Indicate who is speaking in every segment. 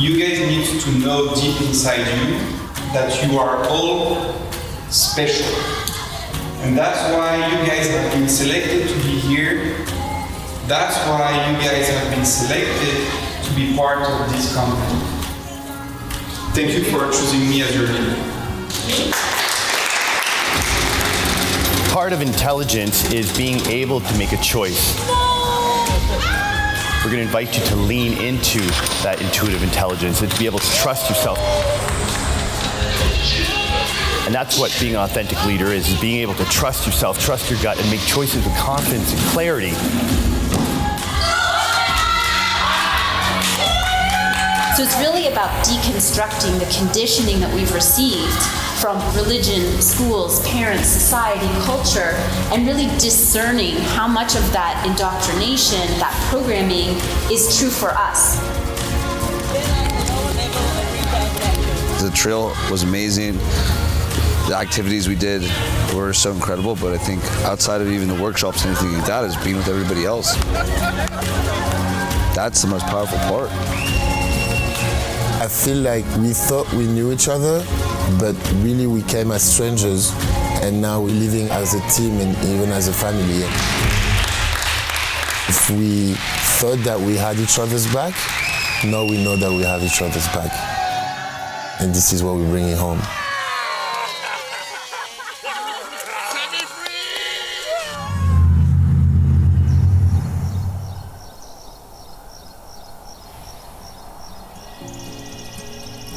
Speaker 1: You guys need to know deep inside you that you are all special. And that's why you guys have been selected to be here. That's why you guys have been selected to be part of this company. Thank you for choosing me as your leader.
Speaker 2: Part of intelligence is being able to make a choice. We're going to invite you to lean into that intuitive intelligence and to be able to trust yourself. And that's what being an authentic leader is being able to trust yourself, trust your gut, and make choices with confidence and clarity.
Speaker 3: So it's really about deconstructing the conditioning that we've received from religion, schools, parents, society, culture, and really discerning how much of that indoctrination, that programming, is true for us.
Speaker 4: The trail was amazing. The activities we did were so incredible, but I think outside of even the workshops and anything like that is being with everybody else. That's the most powerful part.
Speaker 5: I feel like we thought we knew each other, but really we came as strangers, and now we're living as a team and even as a family. If we thought that we had each other's back, now we know that we have each other's back. And this is what we're bringing home.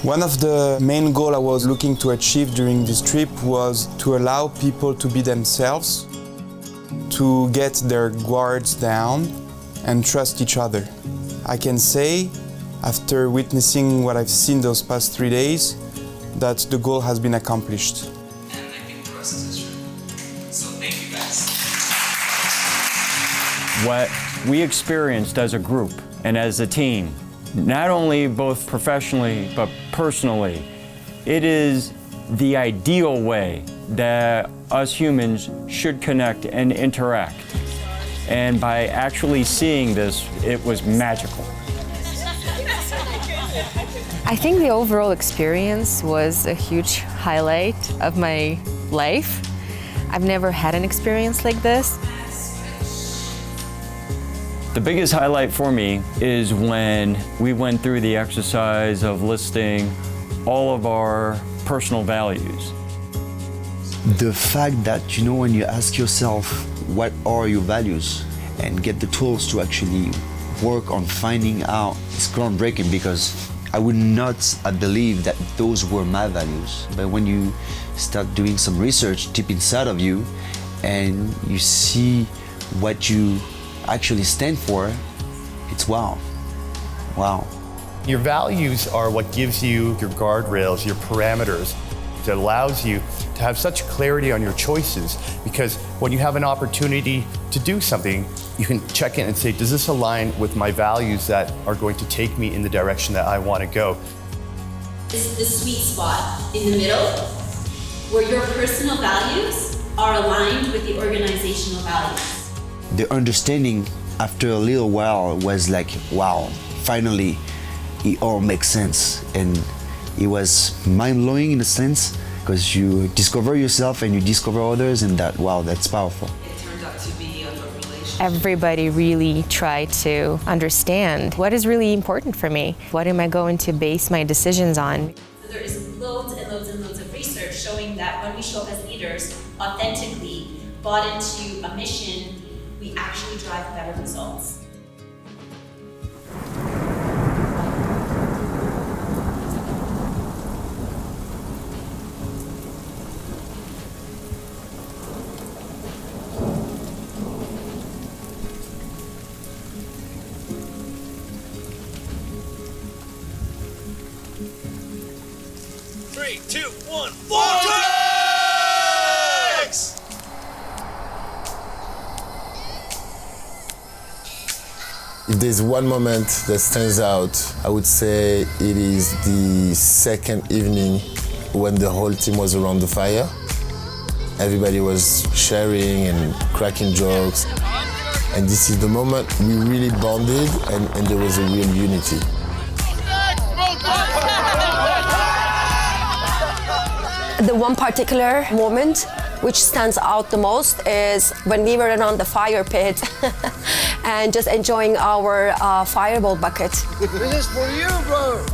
Speaker 6: One of the main goals I was looking to achieve during this trip was to allow people to be themselves, to get their guards down and trust each other. I can say, after witnessing what I've seen those past 3 days, that the goal has been accomplished.
Speaker 7: And I think the rest is history. So thank you guys.
Speaker 8: What we experienced as a group and as a team, not only both professionally but personally, it is the ideal way that us humans should connect and interact. And by actually seeing this, it was magical.
Speaker 9: I think the overall experience was a huge highlight of my life. I've never had an experience like this.
Speaker 8: The biggest highlight for me is when we went through the exercise of listing all of our personal values.
Speaker 10: The fact that, you know, when you ask yourself, what are your values, and get the tools to actually work on finding out, it's groundbreaking, because I would not believe that those were my values. But when you start doing some research deep inside of you and you see what you actually stand for, it's wow. Wow.
Speaker 2: Your values are what gives you your guardrails, your parameters. It allows you to have such clarity on your choices, because when you have an opportunity to do something, you can check in and say, does this align with my values that are going to take me in the direction that I want to go?
Speaker 3: This is the sweet spot in the middle, where your personal values are aligned with the organizational values.
Speaker 10: The understanding after a little while was like, wow, finally it all makes sense. And it was mind-blowing in a sense, because you discover yourself and you discover others, and that, wow, that's powerful.
Speaker 7: It turned out to be a good relationship.
Speaker 9: Everybody really tried to understand what is really important for me. What am I going to base my decisions on?
Speaker 3: So there is loads and loads and loads of research showing that when we show up as leaders, authentically bought into a mission, we actually drive better results.
Speaker 11: Three, two, one, vortex!
Speaker 5: If there's one moment that stands out, I would say it is the second evening when the whole team was around the fire. Everybody was sharing and cracking jokes. And this is the moment we really bonded, and there was a real unity.
Speaker 12: The one particular moment which stands out the most is when we were around the fire pit and just enjoying our fireball bucket.
Speaker 11: This is for you, bro.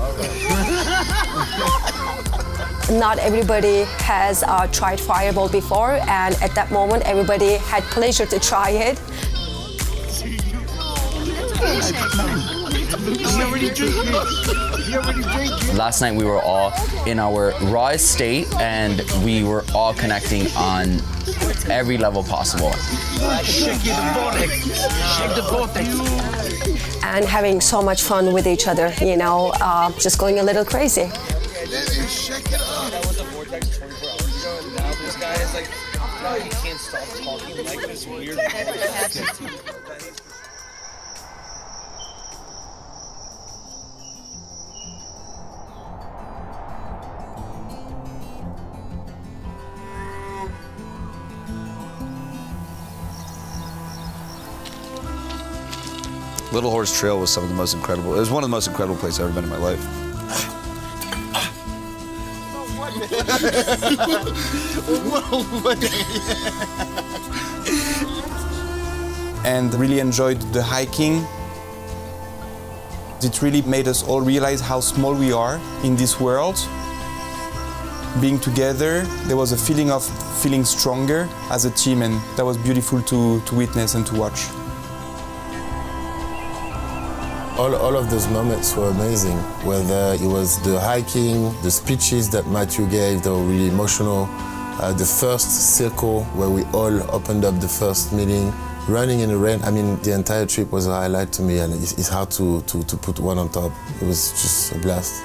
Speaker 12: Not everybody has tried fireball before, and at that moment everybody had pleasure to try it.
Speaker 13: Last night we were all in our rawest state and we were all connecting on every level possible.
Speaker 12: And having so much fun with each other, you know, just going a little crazy.
Speaker 11: That was a vortex 24 hours ago, and now this guy is like, no, he can't stop talking like this weird.
Speaker 4: Little Horse Trail was some of the most incredible. It was one of the most incredible places I've ever been in my life.
Speaker 6: And really enjoyed the hiking. It really made us all realize how small we are in this world. Being together, there was a feeling of feeling stronger as a team, and that was beautiful to witness and to watch.
Speaker 5: All of those moments were amazing, whether it was the hiking, the speeches that Matthew gave, they were really emotional, the first circle where we all opened up the first meeting, running in the rain. I mean, the entire trip was a highlight to me, and it's hard to put one on top. It was just a blast.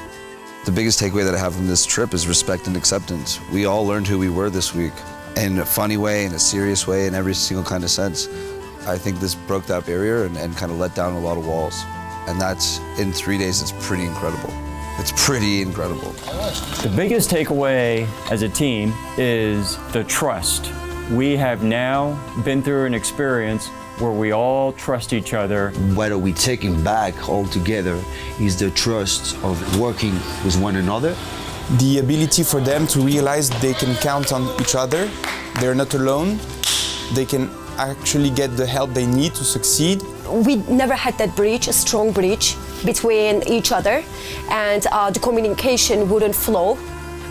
Speaker 4: The biggest takeaway that I have from this trip is respect and acceptance. We all learned who we were this week, in a funny way, in a serious way, in every single kind of sense. I think this broke that barrier and kind of let down a lot of walls. And that's, in 3 days, it's pretty incredible. It's pretty incredible.
Speaker 8: The biggest takeaway as a team is the trust. We have now been through an experience where we all trust each other.
Speaker 10: What are we taking back all together is the trust of working with one another.
Speaker 6: The ability for them to realize they can count on each other. They're not alone. They can actually get the help they need to succeed.
Speaker 12: We never had that breach, a strong breach between each other, and the communication wouldn't flow.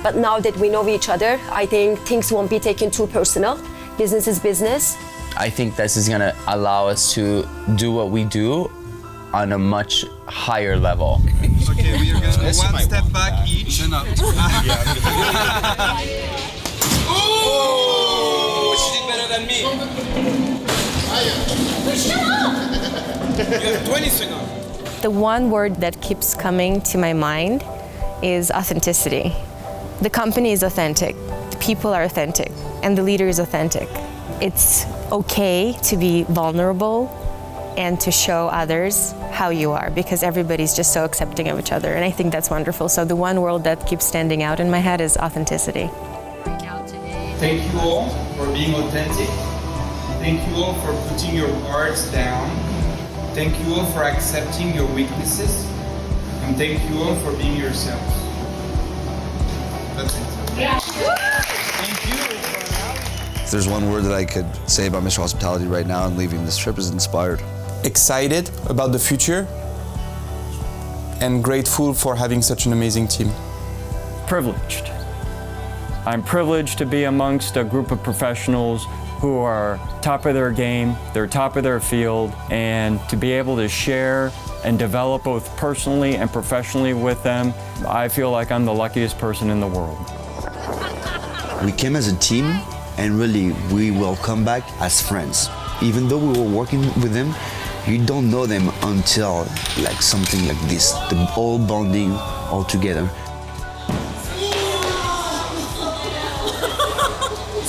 Speaker 12: But now that we know each other, I think things won't be taken too personal. Business is business.
Speaker 13: I think this is gonna allow us to do what we do on a much higher level.
Speaker 1: Okay, we are gonna go one step back each.
Speaker 11: Oh, she did better than me. You have 20 seconds.
Speaker 9: The one word that keeps coming to my mind is authenticity. The company is authentic, the people are authentic, and the leader is authentic. It's okay to be vulnerable and to show others how you are, because everybody's just so accepting of each other, and I think that's wonderful. So the one word that keeps standing out in my head is authenticity.
Speaker 1: Thank you all for being authentic. Thank you all for putting your guards down. Thank you all for accepting your weaknesses. And thank you all for being yourselves. That's it.
Speaker 11: Yeah.
Speaker 1: Thank you.
Speaker 4: If there's one word that I could say about Mr. Hospitality right now and leaving this trip is inspired.
Speaker 6: Excited about the future and grateful for having such an amazing team.
Speaker 8: Privileged. I'm privileged to be amongst a group of professionals who are top of their game, they're top of their field, and to be able to share and develop both personally and professionally with them, I feel like I'm the luckiest person in the world.
Speaker 10: We came as a team, and really we will come back as friends. Even though we were working with them, you don't know them until like something like this, the all bonding all together.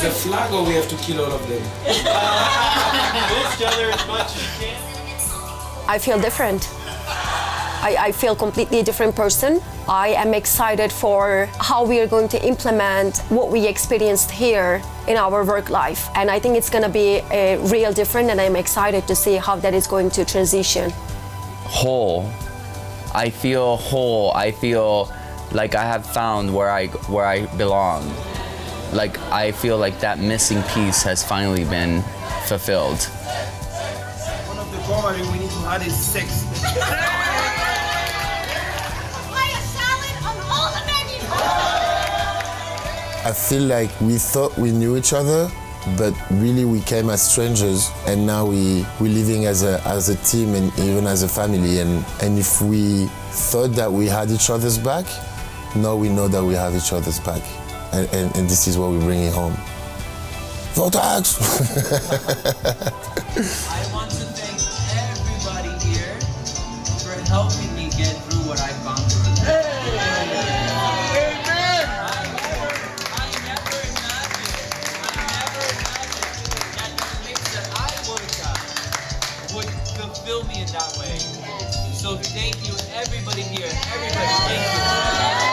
Speaker 11: The flag, or we have to kill all of them?
Speaker 12: I feel different. I feel completely different person. I am excited for how we are going to implement what we experienced here in our work life. And I think it's going to be a real different, and I'm excited to see how that is going to transition.
Speaker 13: Whole. I feel whole. I feel like I have found where I belong. like I feel like that missing piece has finally been fulfilled.
Speaker 11: One of the goals we need to add is sex.
Speaker 5: I feel like we thought we knew each other, but really we came as strangers, and now we're living as a team and even as a family. And if we thought that we had each other's back, now we know that we have each other's back. And this is what we're bringing home. Vortex!
Speaker 11: I want to thank everybody here for helping me get through what I've gone through. Fulfill me in that way. So thank you, everybody here. Everybody, thank you.